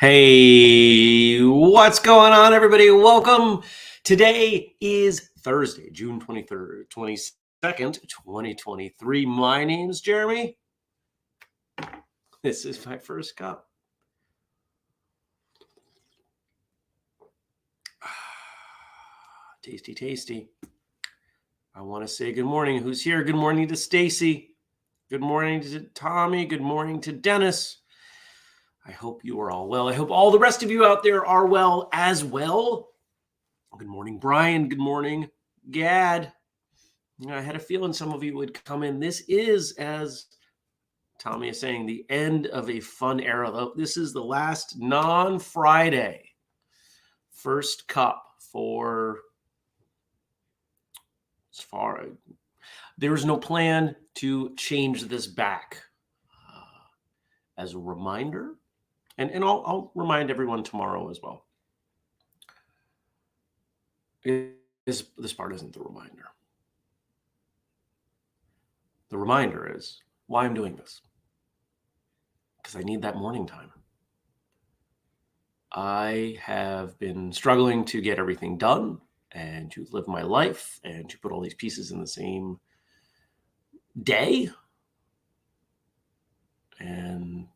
Hey, what's going on, everybody? Welcome. Today is Thursday, June 23rd, 22nd, 2023. My name's Jeremy. This is my first cup. Tasty, tasty. I want to say good morning. Who's here? Good morning to Stacy. Good morning to Tommy. Good morning to Dennis. I hope you are all well. I hope all the rest of you out there are well as well. Good morning, Brian. Good morning, Gad. I had a feeling some of you would come in. This is, as Tommy is saying, the end of a fun era. This is the last non-Friday first cup for as far. There is no plan to change this back. As a reminder, and I'll remind everyone tomorrow as well. This part isn't the reminder. The reminder is why I'm doing this. Because I need that morning time. I have been struggling to get everything done and to live my life and to put all these pieces in the same day. And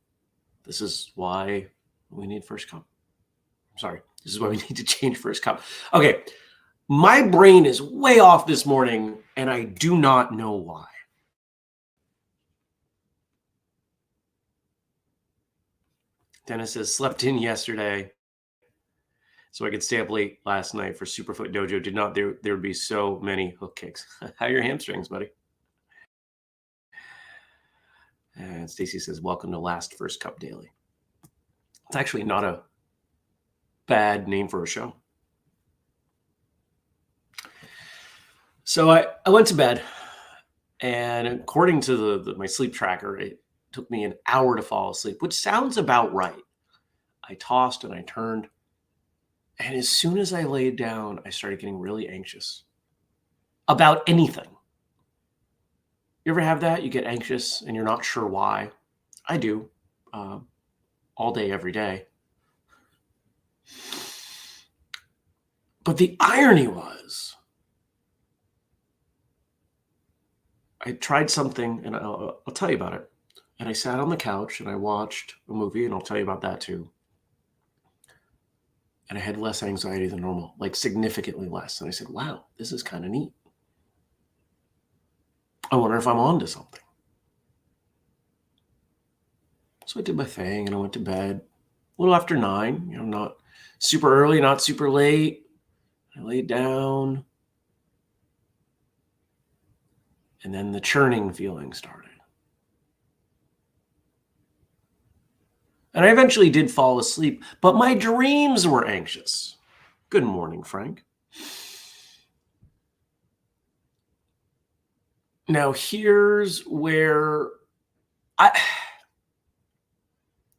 this is why we need first cup. I'm sorry. This is why we need to change first cup. Okay. My brain is way off this morning, and I do not know why. Dennis says, slept in yesterday so I could stay up late last night for Superfoot Dojo. Did not. There would be so many hook kicks. How are your hamstrings, buddy? And Stacy says, welcome to Last First Cup Daily. It's actually not a bad name for a show. So I went to bed, and according to my sleep tracker, it took me an hour to fall asleep, which sounds about right. I tossed and I turned, and as soon as I laid down, I started getting really anxious about anything. You ever have that? You get anxious and you're not sure why? I do, all day, every day. But the irony was, I tried something, and I'll tell you about it. And I sat on the couch and I watched a movie, and I'll tell you about that too. And I had less anxiety than normal, like significantly less. And I said, wow, this is kind of neat. I wonder if I'm onto something. So I did my thing and I went to bed a little after 9, not super early, not super late. I laid down. And then the churning feeling started. And I eventually did fall asleep, but my dreams were anxious. Good morning, Frank. Now, here's where all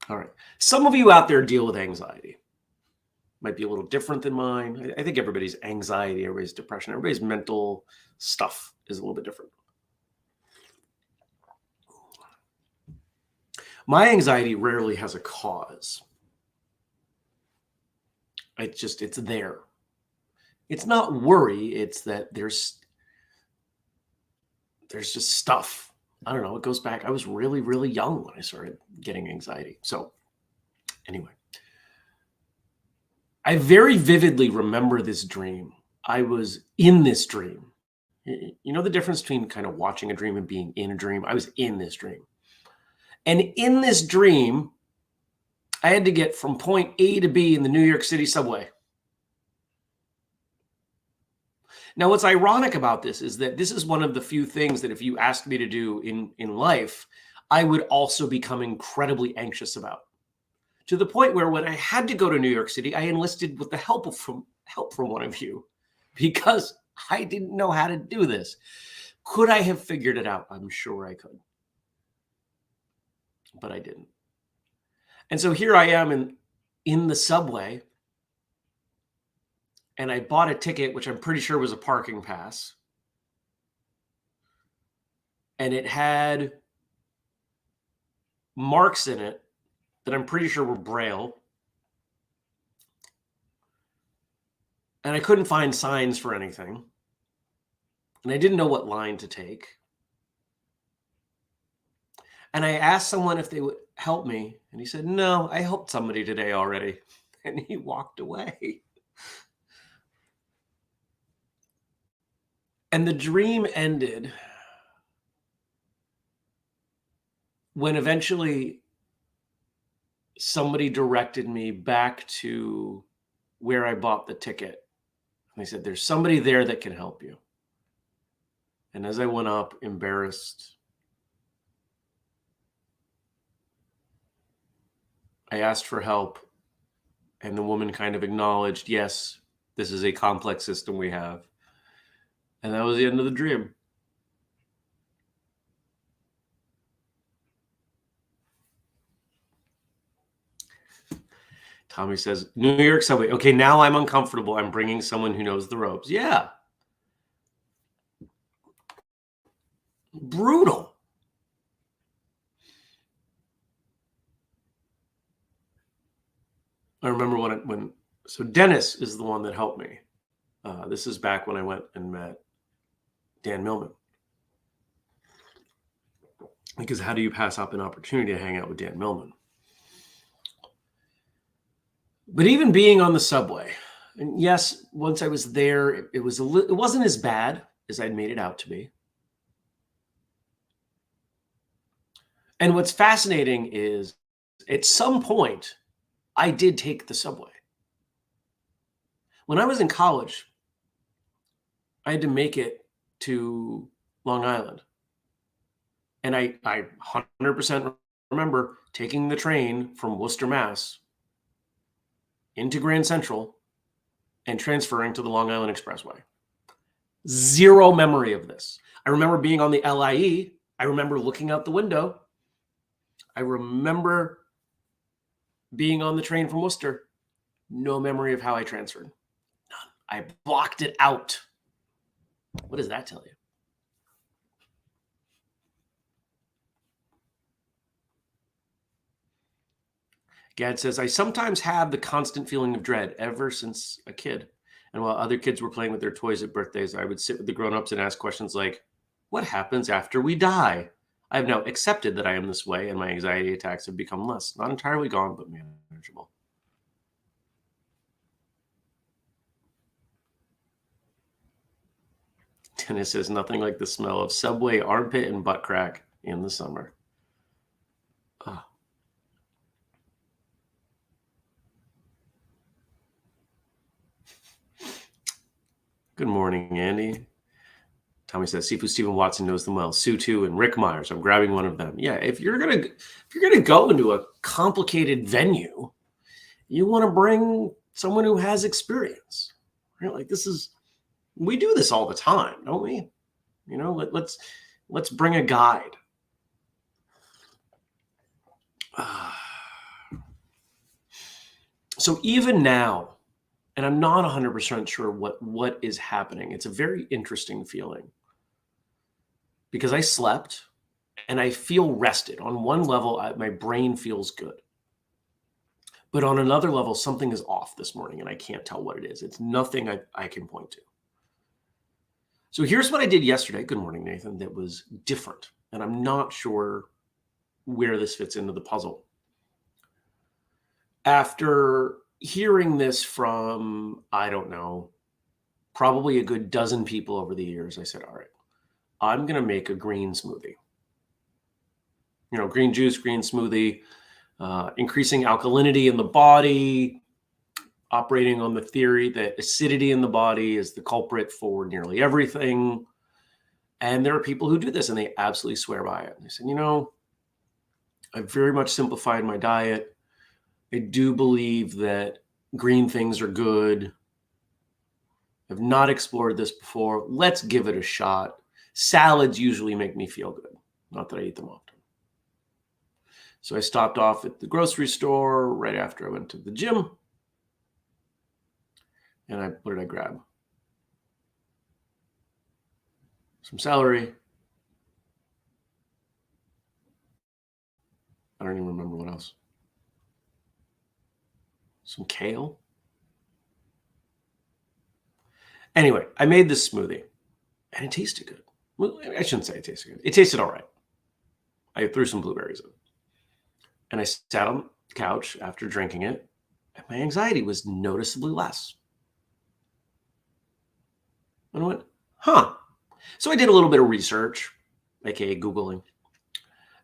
right. Some of you out there deal with anxiety. Might be a little different than mine. I think everybody's anxiety, everybody's depression, everybody's mental stuff is a little bit different. My anxiety rarely has a cause. It's there. It's not worry. It's that there's just stuff. I don't know. It goes back. I was really, really young when I started getting anxiety. So anyway, I very vividly remember this dream. I was in this dream. You know the difference between kind of watching a dream and being in a dream? I was in this dream. And in this dream, I had to get from point A to B in the New York City subway. Now, what's ironic about this is that this is one of the few things that if you asked me to do in life, I would also become incredibly anxious about. To the point where when I had to go to New York City, I enlisted with the help from one of you because I didn't know how to do this. Could I have figured it out? I'm sure I could. But I didn't. And so here I am in the subway, and I bought a ticket, which I'm pretty sure was a parking pass. And it had marks in it that I'm pretty sure were Braille. And I couldn't find signs for anything. And I didn't know what line to take. And I asked someone if they would help me. And he said, "No, I helped somebody today already." And he walked away. And the dream ended when eventually somebody directed me back to where I bought the ticket. And they said, "There's somebody there that can help you." And as I went up, embarrassed, I asked for help. And the woman kind of acknowledged, "Yes, this is a complex system we have." And that was the end of the dream. Tommy says, "New York subway. Okay, now I'm uncomfortable. I'm bringing someone who knows the ropes." Yeah. Brutal. I remember so Dennis is the one that helped me. This is back when I went and met Dan Millman. Because how do you pass up an opportunity to hang out with Dan Millman? But even being on the subway, and yes, once I was there, it wasn't as bad as I'd made it out to be. And what's fascinating is at some point, I did take the subway. When I was in college, I had to make it to Long Island. And I 100% remember taking the train from Worcester, Mass into Grand Central and transferring to the Long Island Expressway. Zero memory of this. I remember being on the LIE. I remember looking out the window. I remember being on the train from Worcester. No memory of how I transferred. None. I blocked it out. What does that tell you? Gad says, "I sometimes have the constant feeling of dread ever since a kid. And while other kids were playing with their toys at birthdays, I would sit with the grown-ups and ask questions like, what happens after we die? I have now accepted that I am this way, and my anxiety attacks have become less. Not entirely gone, but manageable." Dennis says, "Nothing like the smell of Subway armpit and butt crack in the summer." Oh. Good morning, Andy. Tommy says, "Sifu Stephen Watson knows them well. Sue too, and Rick Myers. I'm grabbing one of them." Yeah, if you're gonna go into a complicated venue, you want to bring someone who has experience, right? Like we do this all the time, don't we? You know, let's bring a guide. So even now, and I'm not 100% sure what is happening. It's a very interesting feeling because I slept and I feel rested. On one level, my brain feels good. But on another level, something is off this morning and I can't tell what it is. It's nothing I can point to. So here's what I did yesterday. Good morning, Nathan. That was different. And I'm not sure where this fits into the puzzle. After hearing this from, I don't know, probably a good dozen people over the years, I said, all right, I'm going to make a green smoothie. You know, green juice, green smoothie, increasing alkalinity in the body, operating on the theory that acidity in the body is the culprit for nearly everything. And there are people who do this and they absolutely swear by it. And they said, you know, I've very much simplified my diet. I do believe that green things are good. I've not explored this before. Let's give it a shot. Salads usually make me feel good. Not that I eat them often. So I stopped off at the grocery store right after I went to the gym. And what did I grab? Some celery. I don't even remember what else. Some kale. Anyway, I made this smoothie and it tasted good. Well, I shouldn't say it tasted good. It tasted all right. I threw some blueberries in. And I sat on the couch after drinking it, and my anxiety was noticeably less. And I went, huh. So I did a little bit of research, aka Googling,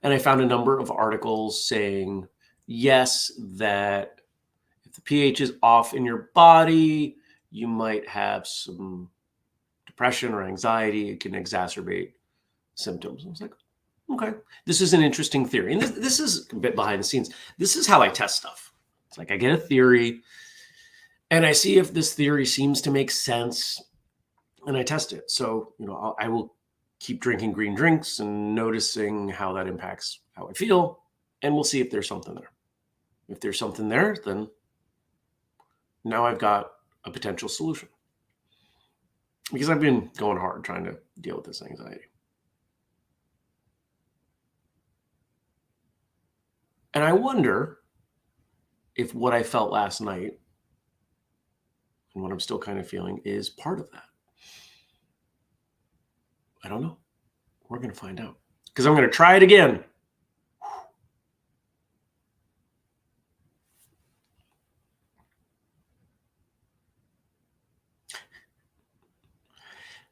and I found a number of articles saying, yes, that if the pH is off in your body, you might have some depression or anxiety. It can exacerbate symptoms. I was like, okay, this is an interesting theory. And this is a bit behind the scenes. This is how I test stuff. It's like I get a theory and I see if this theory seems to make sense and I test it. So, I will keep drinking green drinks and noticing how that impacts how I feel. And we'll see if there's something there. If there's something there, then now I've got a potential solution. Because I've been going hard trying to deal with this anxiety. And I wonder if what I felt last night and what I'm still kind of feeling is part of that. I don't know. We're going to find out. Because I'm going to try it again.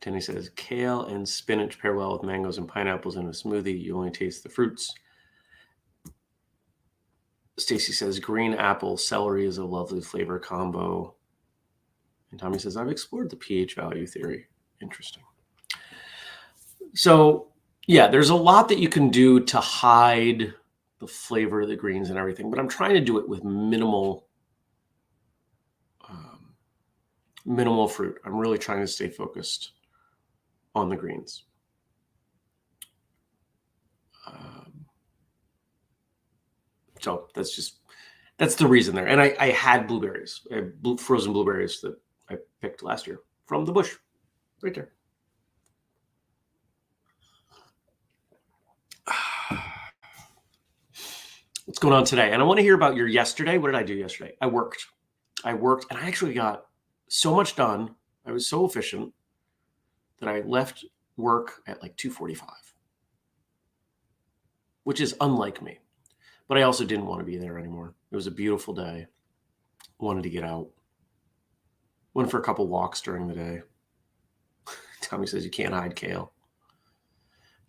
Tenny says, kale and spinach pair well with mangoes and pineapples in a smoothie. You only taste the fruits. Stacy says, green apple celery is a lovely flavor combo. And Tommy says, I've explored the pH value theory. Interesting. So, yeah, there's a lot that you can do to hide the flavor of the greens and everything, but I'm trying to do it with minimal fruit. I'm really trying to stay focused on the greens. So that's the reason there. And I had blueberries, frozen blueberries that I picked last year from the bush right there. What's going on today? And I want to hear about your yesterday. What did I do yesterday? I worked and I actually got so much done. I was so efficient that I left work at like 2:45, which is unlike me. But I also didn't want to be there anymore. It was a beautiful day. Wanted to get out. Went for a couple walks during the day. Tommy says you can't hide kale.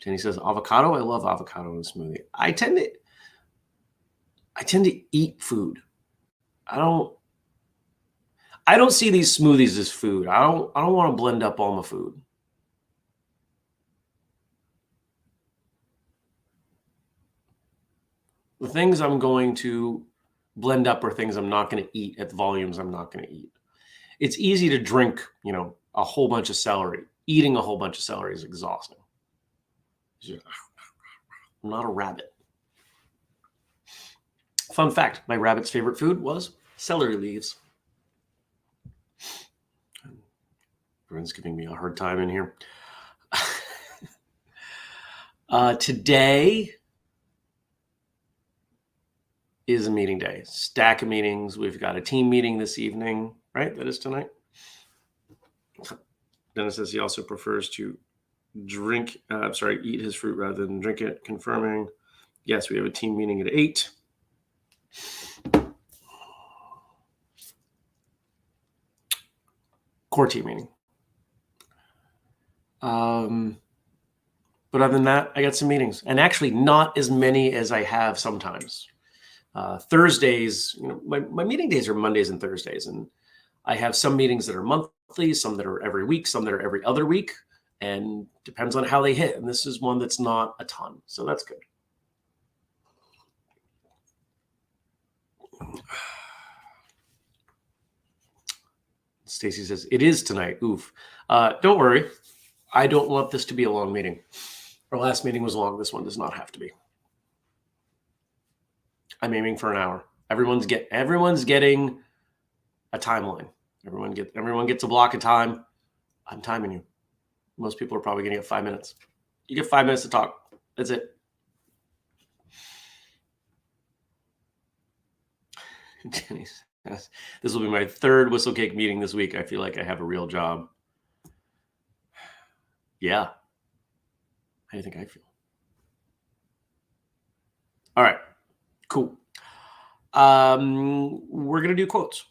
Jenny says avocado. I love avocado in a smoothie. I tend to eat food. I don't see these smoothies as food. I don't want to blend up all my food. The things I'm going to blend up are things I'm not going to eat at the volumes I'm not going to eat. It's easy to drink, a whole bunch of celery. Eating a whole bunch of celery is exhausting. I'm not a rabbit. Fun fact, my rabbit's favorite food was celery leaves. Everyone's giving me a hard time in here. Today is a meeting day. Stack of meetings. We've got a team meeting this evening, right? That is tonight. Dennis says he also prefers to eat his fruit rather than drink it. Confirming. Yes, we have a team meeting at 8. Core team meeting. But other than that, I got some meetings, and actually not as many as I have sometimes. Thursdays, my meeting days are Mondays and Thursdays, and I have some meetings that are monthly, some that are every week, some that are every other week, and depends on how they hit. And this is one that's not a ton, so that's good. Stacy says, it is tonight. Oof. Don't worry. I don't want this to be a long meeting. Our last meeting was long. This one does not have to be. I'm aiming for an hour. Everyone's getting a timeline. Everyone gets a block of time. I'm timing you. Most people are probably going to get 5 minutes. You get 5 minutes to talk. That's it. Jenny says, this will be my third Whistlecake meeting this week. I feel like I have a real job. Yeah. How do you think I feel? All right. Cool. We're going to do quotes.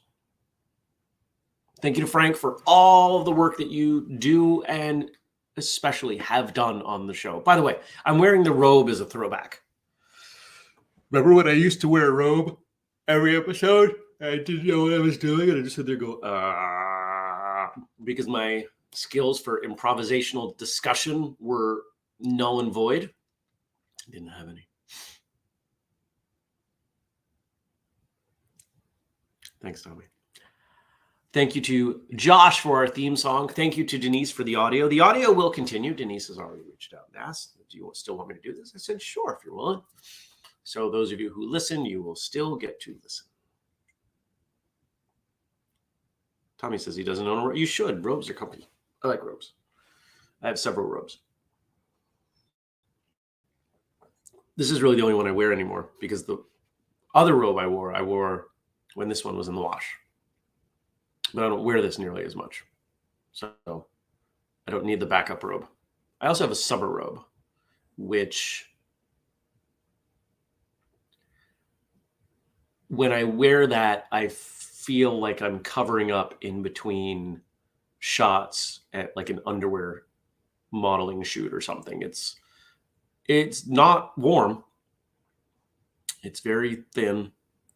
Thank you to Frank for all of the work that you do and especially have done on the show. By the way, I'm wearing the robe as a throwback. Remember when I used to wear a robe every episode? I didn't know what I was doing, and I just sit there go, because my skills for improvisational discussion were null and void. I didn't have any. Thanks, Tommy. Thank you to Josh for our theme song. Thank you to Denise for the audio. The audio will continue. Denise has already reached out and asked, do you still want me to do this? I said, sure, if you're willing. So those of you who listen, you will still get to listen. Tommy says he doesn't own a robe. You should. Robes are comfy. I like robes. I have several robes. This is really the only one I wear anymore because the other robe I wore when this one was in the wash. But I don't wear this nearly as much. So I don't need the backup robe. I also have a summer robe, which when I wear that, I feel like I'm covering up in between shots at like an underwear modeling shoot or something. It's not warm. It's very thin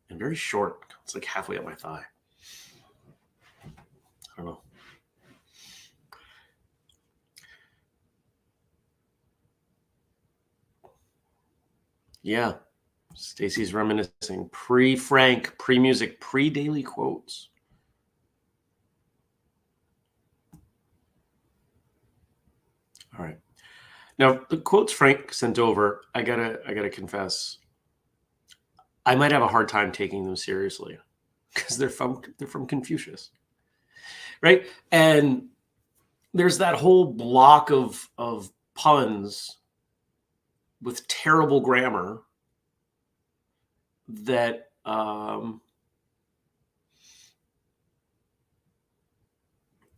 and very short. It's like halfway up my thigh. I don't know. Yeah. Stacy's reminiscing. Pre-Frank, pre-music, pre-daily quotes. All right. Now, the quotes Frank sent over, I gotta confess, I might have a hard time taking them seriously because they're from Confucius. Right? And there's that whole block of puns with terrible grammar that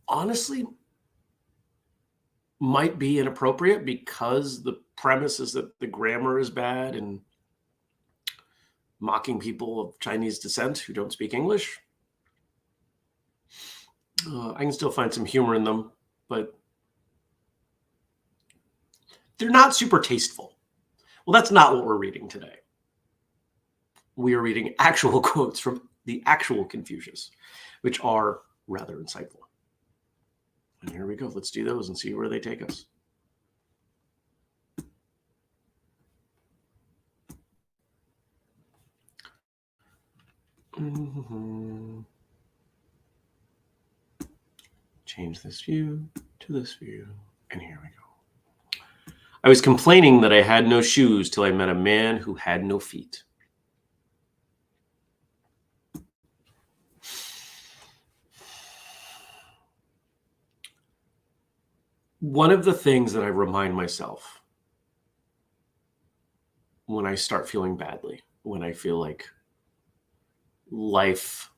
honestly might be inappropriate because the premise is that the grammar is bad and mocking people of Chinese descent who don't speak English. I can still find some humor in them, but they're not super tasteful. Well, that's not what we're reading today. We are reading actual quotes from the actual Confucius, which are rather insightful. And here we go. Let's do those and see where they take us. Change this view to this view. And here we go. I was complaining that I had no shoes till I met a man who had no feet. One of the things that I remind myself when I start feeling badly, when I feel like life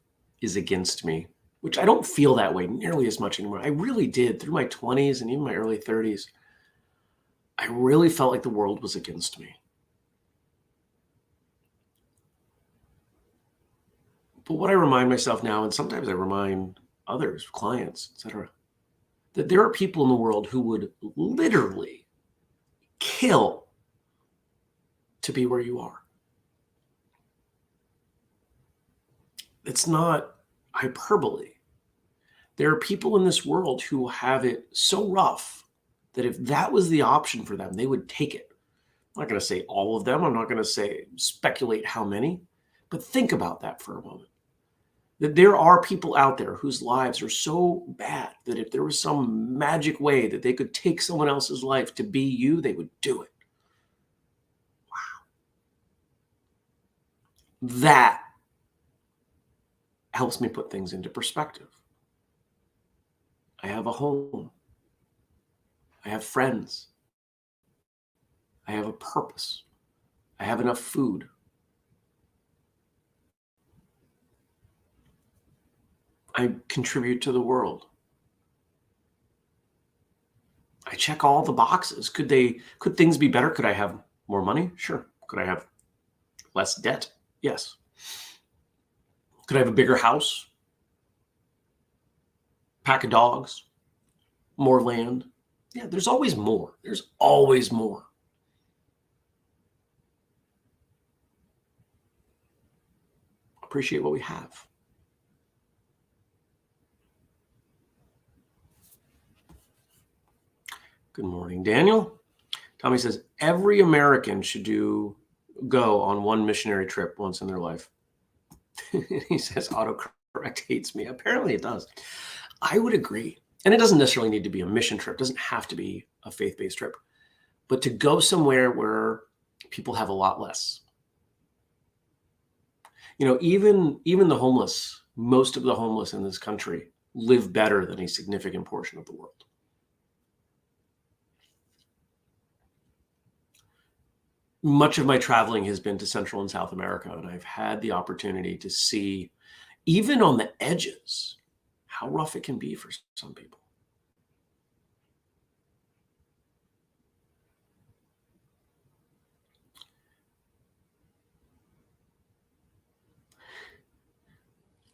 is against me, which I don't feel that way nearly as much anymore. I really did through my 20s and even my early 30s. I really felt like the world was against me. But what I remind myself now, and sometimes I remind others, clients, etc., that there are people in the world who would literally kill to be where you are. It's not hyperbole. There are people in this world who have it so rough that if that was the option for them, they would take it. I'm not going to say all of them. I'm not going to speculate how many, but think about that for a moment. That there are people out there whose lives are so bad that if there was some magic way that they could take someone else's life to be you, they would do it. Wow. That helps me put things into perspective. I have a home. I have friends. I have a purpose. I have enough food. I contribute to the world. I check all the boxes. Could things be better? Could I have more money? Sure. Could I have less debt? Yes. Could I have a bigger house? Pack of dogs? More land? Yeah, there's always more. There's always more. Appreciate what we have. Good morning, Daniel. Tommy says, every American should go on one missionary trip once in their life. He says, autocorrect hates me. Apparently it does. I would agree. And it doesn't necessarily need to be a mission trip. It doesn't have to be a faith-based trip. But to go somewhere where people have a lot less. Even the homeless, most of the homeless in this country live better than a significant portion of the world. Much of my traveling has been to Central and South America, and I've had the opportunity to see, even on the edges, how rough it can be for some people.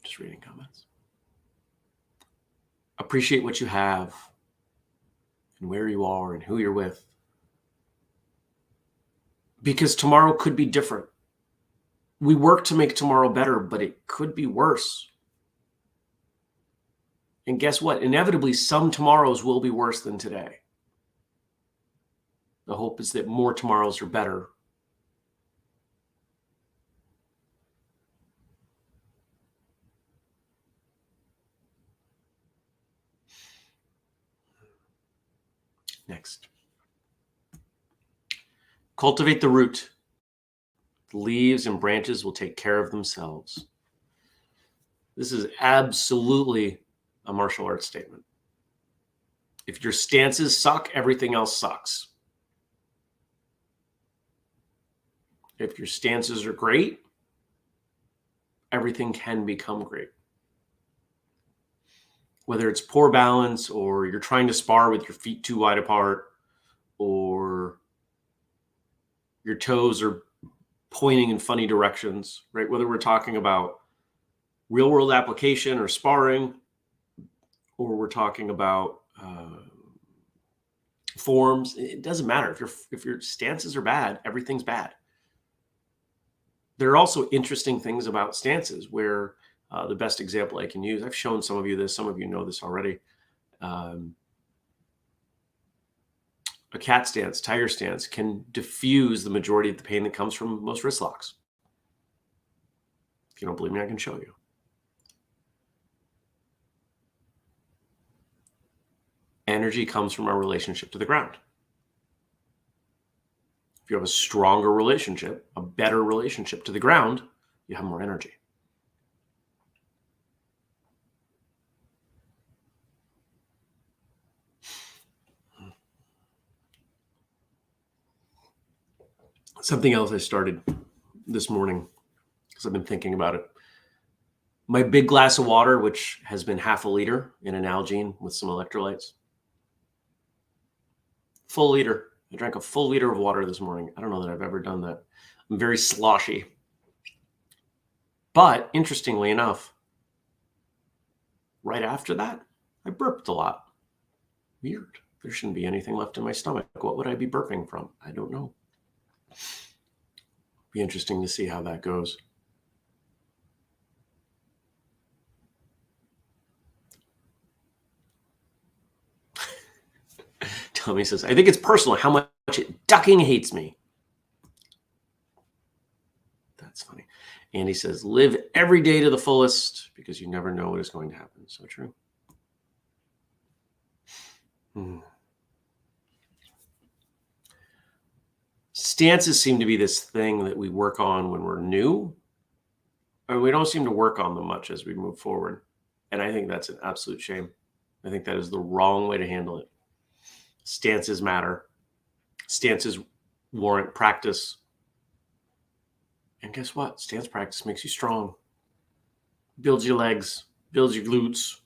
Just reading comments. Appreciate what you have and where you are and who you're with. Because tomorrow could be different. We work to make tomorrow better, but it could be worse. And guess what? Inevitably, some tomorrows will be worse than today. The hope is that more tomorrows are better. Next. Cultivate the root. The leaves and branches will take care of themselves. This is absolutely a martial arts statement. If your stances suck, everything else sucks. If your stances are great, everything can become great. Whether it's poor balance, or you're trying to spar with your feet too wide apart, or your toes are pointing in funny directions, right? Whether we're talking about real world application or sparring, or we're talking about forms, it doesn't matter. If your stances are bad, everything's bad. There are also interesting things about stances where the best example I can use, I've shown some of you this, some of you know this already. A cat stance, tiger stance can diffuse the majority of the pain that comes from most wrist locks. If you don't believe me, I can show you. Energy comes from our relationship to the ground. If you have a stronger relationship, a better relationship to the ground, you have more energy. Something else I started this morning, because I've been thinking about it. My big glass of water, which has been half a liter in an Nalgene with some electrolytes. Full liter. I drank a full liter of water this morning. I don't know that I've ever done that. I'm very sloshy. But interestingly enough, right after that, I burped a lot. Weird. There shouldn't be anything left in my stomach. What would I be burping from? I don't know. Be interesting to see how that goes. Tommy says, I think it's personal how much ducking hates me. That's funny. Andy says, live every day to the fullest because you never know what is going to happen. So true. Stances seem to be this thing that we work on when we're new, and we don't seem to work on them much as we move forward. And I think that's an absolute shame. I think that is the wrong way to handle it. Stances matter. Stances warrant practice. And guess what? Stance practice makes you strong. Builds your legs, builds your glutes,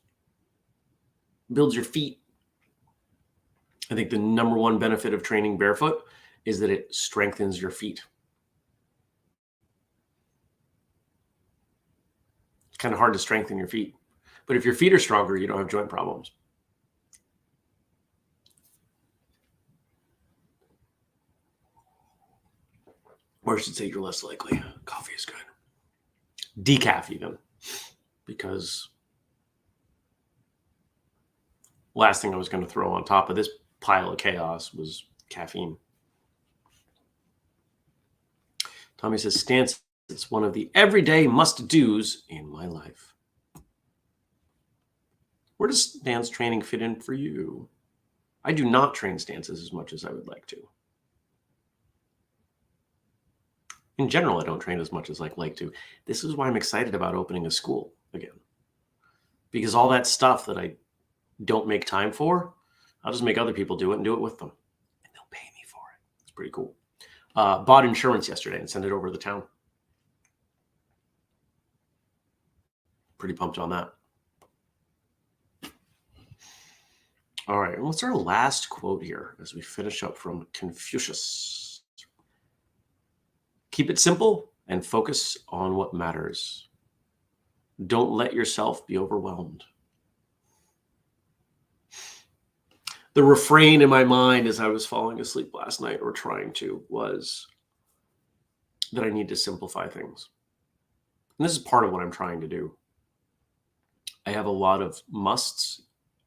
builds your feet. I think the number one benefit of training barefoot is that it strengthens your feet. It's kind of hard to strengthen your feet, but if your feet are stronger, you don't have joint problems. Or I should say you're less likely. Coffee is good. Decaf even, because last thing I was going to throw on top of this pile of chaos was caffeine. Tommy says, stance is one of the everyday must-dos in my life. Where does stance training fit in for you? I do not train stances as much as I would like to. In general, I don't train as much as I'd like to. This is why I'm excited about opening a school again. Because all that stuff that I don't make time for, I'll just make other people do it and do it with them. And they'll pay me for it. It's pretty cool. Bought insurance yesterday and sent it over to the town. Pretty pumped on that. All right, and what's our last quote here as we finish up from Confucius? Keep it simple and focus on what matters. Don't let yourself be overwhelmed. The refrain in my mind as I was falling asleep last night, or trying to, was that I need to simplify things. And this is part of what I'm trying to do. I have a lot of musts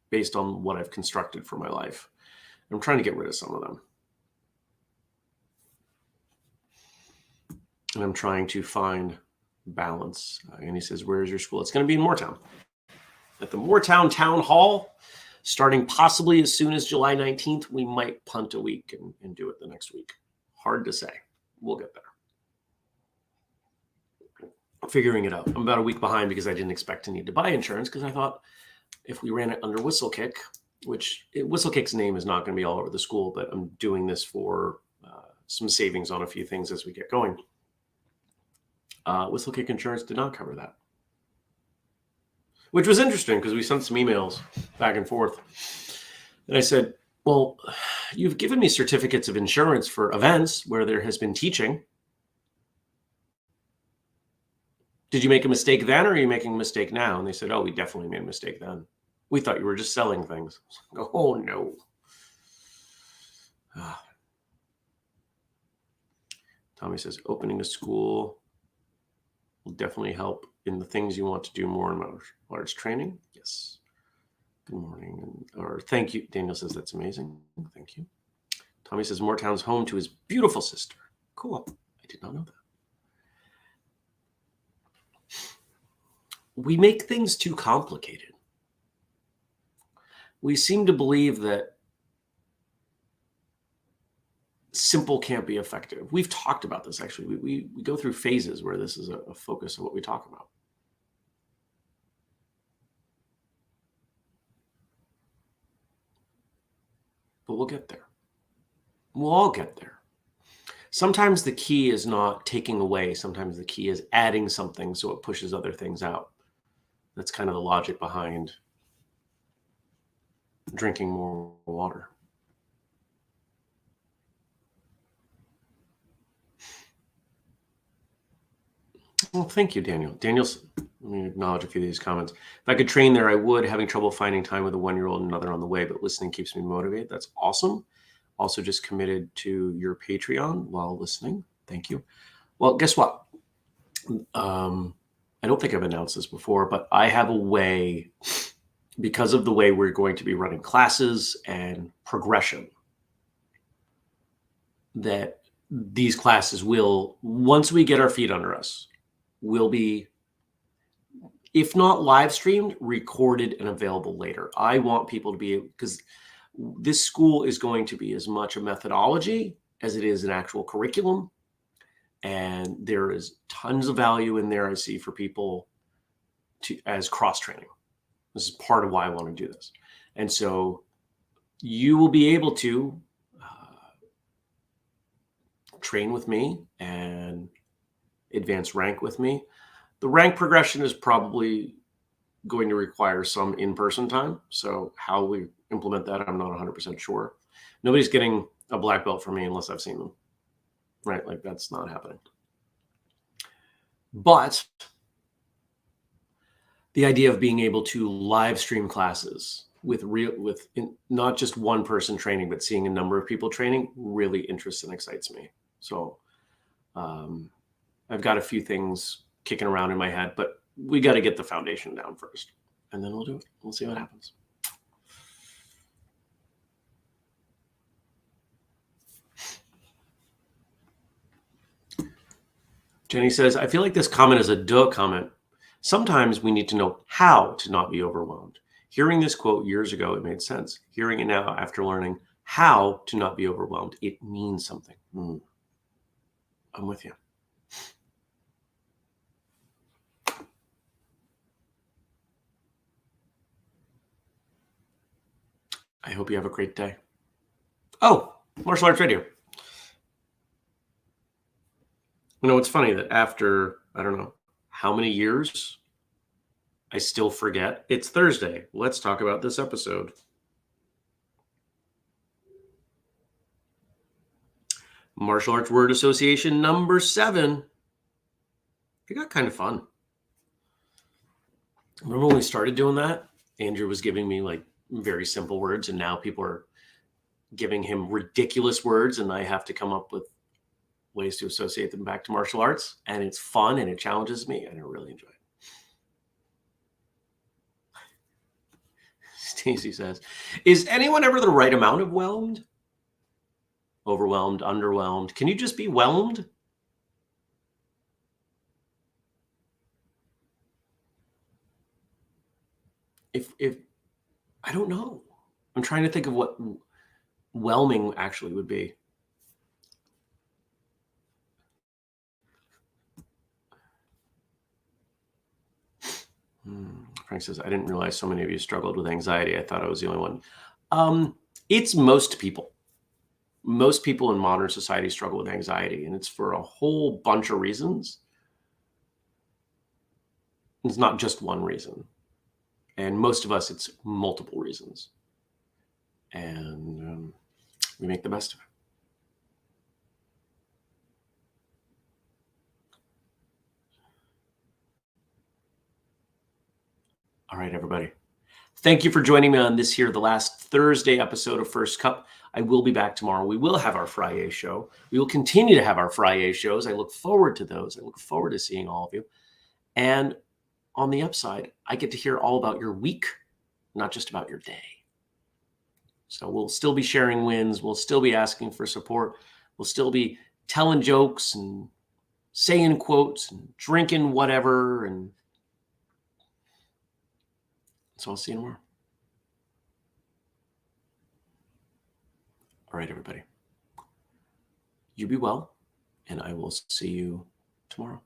based on what I've constructed for my life. I'm trying to get rid of some of them. And I'm trying to find balance. And he says, where is your school? It's going to be in Moortown. At the Moortown Town Hall, starting possibly as soon as July 19th. We might punt a week and do it the next week. Hard to say. We'll get there. Figuring it out. I'm about a week behind because I didn't expect to need to buy insurance, because I thought if we ran it under Whistlekick, which Whistlekick's name is not going to be all over the school, but I'm doing this for some savings on a few things as we get going. Whistlekick insurance did not cover that, which was interesting because we sent some emails back and forth. And I said, well, you've given me certificates of insurance for events where there has been teaching. Did you make a mistake then, or are you making a mistake now? And they said, oh, we definitely made a mistake then. We thought you were just selling things. Oh, no. Tommy says, opening a school will definitely help in the things you want to do more in large training. Yes. Good morning. Or thank you. Daniel says, that's amazing. Thank you. Tommy says, Moortown's home to his beautiful sister. Cool. I did not know that. We make things too complicated. We seem to believe that simple can't be effective. We've talked about this, actually. We go through phases where this is a focus of what we talk about. But we'll get there. We'll all get there. Sometimes the key is not taking away. Sometimes the key is adding something so it pushes other things out. That's kind of the logic behind drinking more water. Well, thank you, Daniel. Daniel's, let me acknowledge a few of these comments. If I could train there, I would. Having trouble finding time with a 1-year-old and another on the way, but listening keeps me motivated. That's awesome. Also just committed to your Patreon while listening. Thank you. Well, guess what? I don't think I've announced this before, but I have a way, because of the way we're going to be running classes and progression, that these classes will, once we get our feet under us, will be, if not live streamed, recorded and available later. I want people to be, because this school is going to be as much a methodology as it is an actual curriculum. And there is tons of value in there I see for people as cross-training. This is part of why I want to do this. And so you will be able to train with me and advance rank with me. The rank progression is probably going to require some in-person time. So how we implement that, I'm not 100% sure. Nobody's getting a black belt from me unless I've seen them, right? Like that's not happening. But the idea of being able to live stream classes with not just one person training, but seeing a number of people training really interests and excites me. So I've got a few things kicking around in my head, but we got to get the foundation down first, and then we'll do it. We'll see what happens. Jenny says, I feel like this comment is a duh comment. Sometimes we need to know how to not be overwhelmed. Hearing this quote years ago, it made sense. Hearing it now after learning how to not be overwhelmed, it means something. I'm with you. I hope you have a great day. Oh, Martial Arts Radio. You know, it's funny that after, I don't know how many years, I still forget. It's Thursday. Let's talk about this episode. Martial Arts Word Association number 7. It got kind of fun. Remember when we started doing that? Andrew was giving me like very simple words, and now people are giving him ridiculous words, and I have to come up with ways to associate them back to martial arts. And it's fun, and it challenges me, and I really enjoy it. Stacy says, is anyone ever the right amount of whelmed? Overwhelmed, underwhelmed? Can you just be whelmed? If I don't know. I'm trying to think of what whelming actually would be. Frank says, I didn't realize so many of you struggled with anxiety. I thought I was the only one. It's most people. Most people in modern society struggle with anxiety, and it's for a whole bunch of reasons. It's not just one reason. And most of us, it's multiple reasons. And we make the best of it. All right, everybody. Thank you for joining me on this here, the last Thursday episode of First Cup. I will be back tomorrow. We will have our Friday show. We will continue to have our Friday shows. I look forward to those. I look forward to seeing all of you. And on the upside, I get to hear all about your week, not just about your day. So we'll still be sharing wins. We'll still be asking for support. We'll still be telling jokes and saying quotes and drinking whatever. And so I'll see you tomorrow. All right, everybody. You be well, and I will see you tomorrow.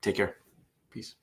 Take care. Peace.